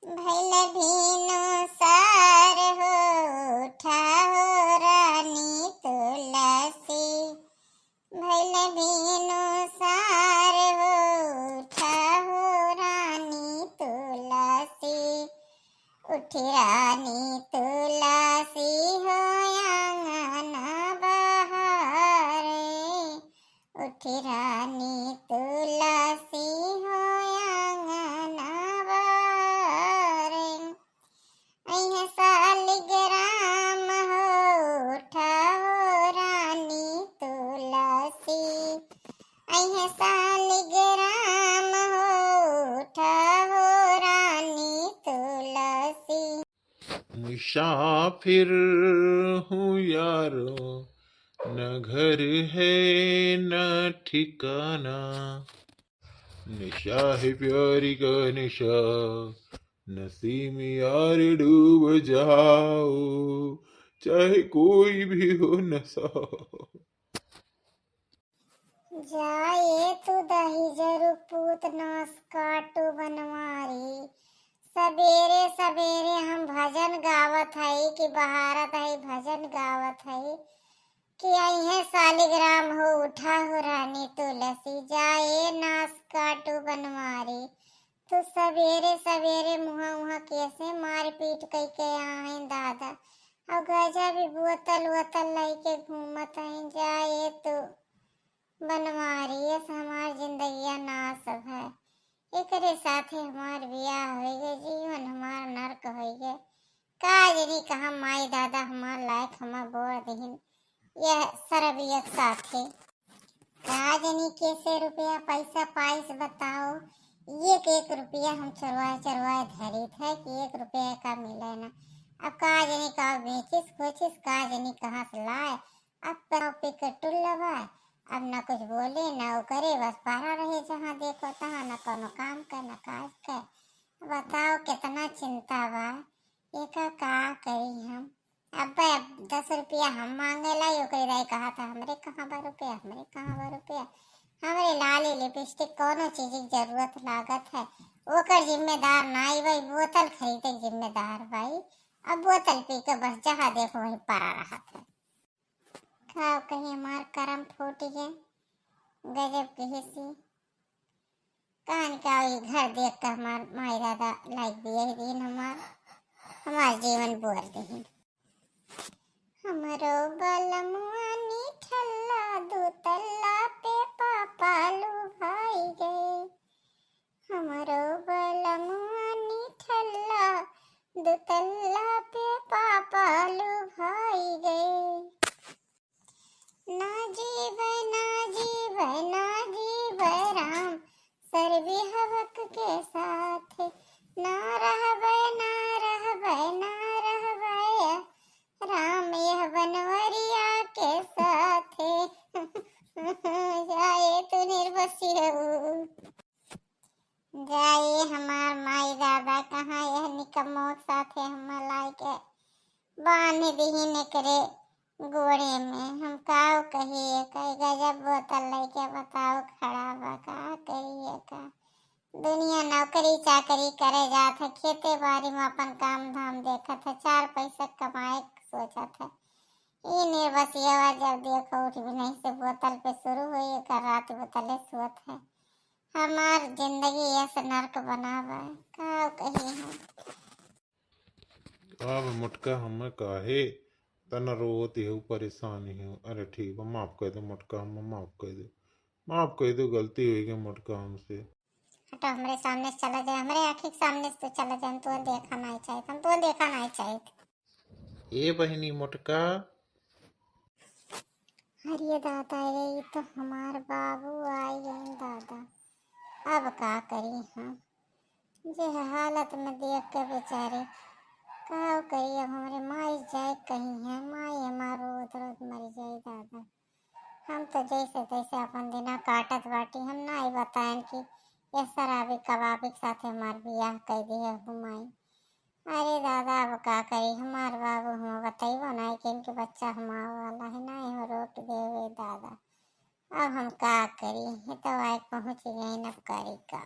भैल भीनु सार हो उठा हो रानी तुलसी। भैल भीनु सार हो उठा हो रानी तुलसी। उठी रानी तुलसी हो आंगन बहारे। उठी रानी तुलसी हो आंगन बहारे। अइहे सालिग्राम हो उठा हो रानी तुलसी। अइहे सालिग्राम हो उठा हो रानी तुलसी। मुसाफिर हूँ यारो, न घर है न ठिकाना। नशा है प्यारी का नशा, नसीम यार डूब जाओ, चाहे कोई भी हो नशा। जाए तू दही जरू पूत नास काटू बनवारी। सवेरे सवेरे हम भजन गावत हई कि बहारत हई भजन गावत हई कि अइहे सालिग्राम हो उठा हो रानी तुलसी। जाए नास काटू बनवारी। तू सवेरे सवेरे मुहा मुहा कैसे मार पीट कई के आए दादा। और गजा भी बोतल वोतल लेके घूमत हई। जाए तू बनवारी ऐसे हमार जिंदगिया नाश है। एकरे साथे हमार बियाह हो गए, जीवन हमार नरक हो गए। काजनी कहा माई दादा हमार लायक हमार बोर दहीन यह सरबियत साथे। काजनी कैसे रुपया पैसा पाइस बताओ। एक रुपया हम चरवाए चरवाए धरी थे कि 1 रुपया का मिले ना। अब काजनी का बेचिस खोचिस काजनी कहाँ से लाए। अब पे कटुल लगाए। अब न कुछ बोले न वो करे, बस पड़ा रहे जहाँ देखो तहाँ, न कोनो काम कर न काज कर। बताओ कितना चिंता बा। एका का करी हम। अब 10 रुपया हम मांगे ला ओकरे दाई कहा था हमरे कहाँ बा रुपया, हमरे कहाँ बा रुपया। हमरे लाली लिपस्टिक कोनो चीज की जरूरत लागत है ओकर जिम्मेदार नाई भाई, बोतल खरीदे जिम्मेदार भाई। अब बोतल पी के बस जहाँ देखो वहीं पड़ा रहा था। खाओ कहीं हमार करम फूट गए। गजब की हिस्सी कहानी का घर देख कर हमार माई दादा लाइक दिए दिन हमार जीवन बोर दही। हमरो बलमुआ ठल्ला दू तल्ला पे पापा लुभाई गए। हमरो बलमुआ ठल्ला दू तल्ला पे पापा लुभाई गए। ना जीव ना जीव ना जीव राम सर्वी हवक के साथ। ना रहबै ना रहबै ना रहबै राम यह बनवरिया के साथ। जाए तू निर्बसी हो। जाए हमार माई दादा कहाँ यह निकम्मों साथे हम लाई के बांध दीही करे गोड़े में। हम काव कहिए कई गजब बोतल लेके बताओ खड़ा बा का करिए का। दुनिया नौकरी चाकरी करे जात है, खेते बाड़ी में अपन काम धाम देखत है, 4 पैसा कमाए सोचत है। ये निर्बसिया जब देखो उठ भी नहीं से बोतल पे शुरू हुई कर रात बोतले सोत है। हमार जिंदगी ऐसे नर्क बनावा का कहिए हम। अब मुटका हमें काहे तना रोती है परेशानी है। अरे ठीक है माफ कर दो मुटका, हम माफ कर दो, माफ कर दो, गलती हुई गई मुटका हमसे। हटो हमरे सामने से चला जाए, हमारे आँखी के सामने से तो चला जाए। हम तो देखा नहीं चाहिए, हम तो देखा नहीं चाहिए। ए बहनी मुटका। अरे दादा ये तो हमार बाबू आई गए दादा। अब का करी हम जे हालत में देख के बेचारे का करी। अब हमारे माई जाए कहीं है, माई हमारो उधर मर जाए दादा। हम तो जैसे तैसे अपन दिना काटत बाटी। हम नहीं बताएं कि ये शराबी कबाबी के साथ हमार बियाह कर दिया घुमाई। अरे दादा अब का करी। हमार बाबू हम बताइबो नहीं कि इनके बच्चा हमारा वाला है, नहीं हम रोक देवे दादा। अब हम का करी, ये तो आए पहुँच गए, अब करी का।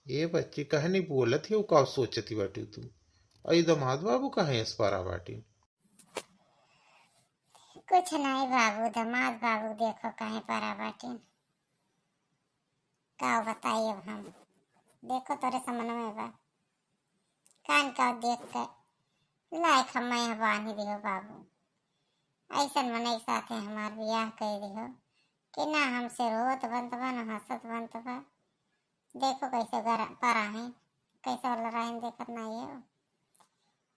ये बच्ची कहे नहीं बोलत है, वो का सोचती बाटी तू? अई दमाद बाबू कहे इस पारा बाटी? कुछ नहीं बाबू, दामाद बाबू देखो कहीं परा बाटी। का बताइए अब हम, देखो तोरे समन में बा कान का देख के लायक हम यहाँ बांध दियो बाबू। ऐसा मन साथे हमार ब्याह कर दियो कि ना हमसे रोत बनत बा ना हंसत बनत बा। देखो कैसे परा है, कैसे लड़ा है, देखत नहीं है।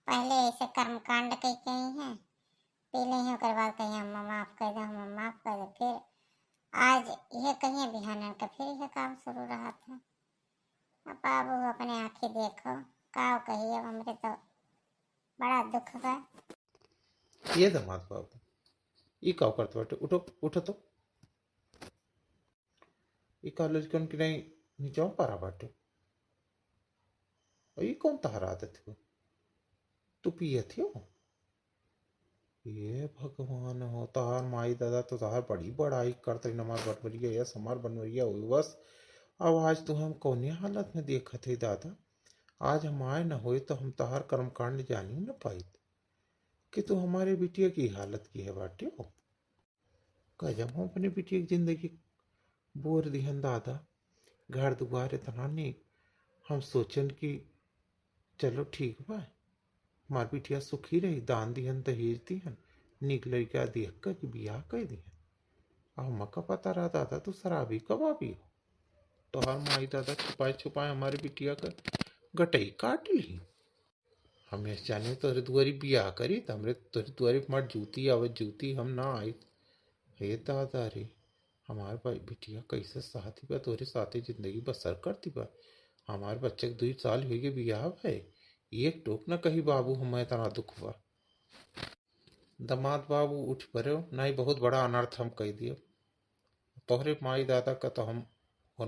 पहले ऐसे कर्म कांड कई कही है, पीले ही ओकर बाद कही हम माफ कर दो, हम माफ कर दो। फिर आज यह कहिए बिहान का फिर यह काम शुरू रहा था। अब बाबू अपने आँखें देखो, का कहिए, हमरे तो बड़ा दुख बा। ये दमाद बाबू ये का करते बाटे? उठो उठो तो। ये कॉलेज कौन की नहीं नीचे पारा बाटे? और ये कौन तहरा आदत हो? तू पिए थी हो? ये भगवान हो, तहार माई दादा तो तहार बड़ी बड़ाई करते नमार बनवरिया या समार बनवरिया हुई बस। अब आज तू हम कौन हालत में देखा थे दादा? आज हम आए न हुए तो हम तहार कर्मकांड जानी न पाई कि तू हमारे बिटिया की हालत की है बाटी हो। जब हम अपनी बिटिया की जिंदगी बोर दिहन दादा, घर दुआरे तनानी, हम सोचन कि चलो ठीक बा, हमार बिटिया सुखी रही, दान दिहन दहेज दिहन, निक लड़का देख कर बियाह कर दिहन। अब मका पता रहा दादा तू शराबी कबाबी हो, तो हर माई दादा छुपाए छुपाए हमारे बिटिया का गटई काट ली। हमें जाने तोरे दुआरी बियाह करी तो हमरे तोरे दुआरी मर जूती आवत जूती हम ना आई। हे दादा रे, हमार भाई बिटिया कैसे साथी बा तोरे साथे जिंदगी बसर करती बा। हमार बच्चे के 2 साल हुए के बियाह भाई, एक टोक न कही बाबू हमें तना दुख बा। दमाद बाबू उठ पड़े, नहीं बहुत बड़ा अनर्थ हम कह दियो। तोहरे माई दादा का तो हम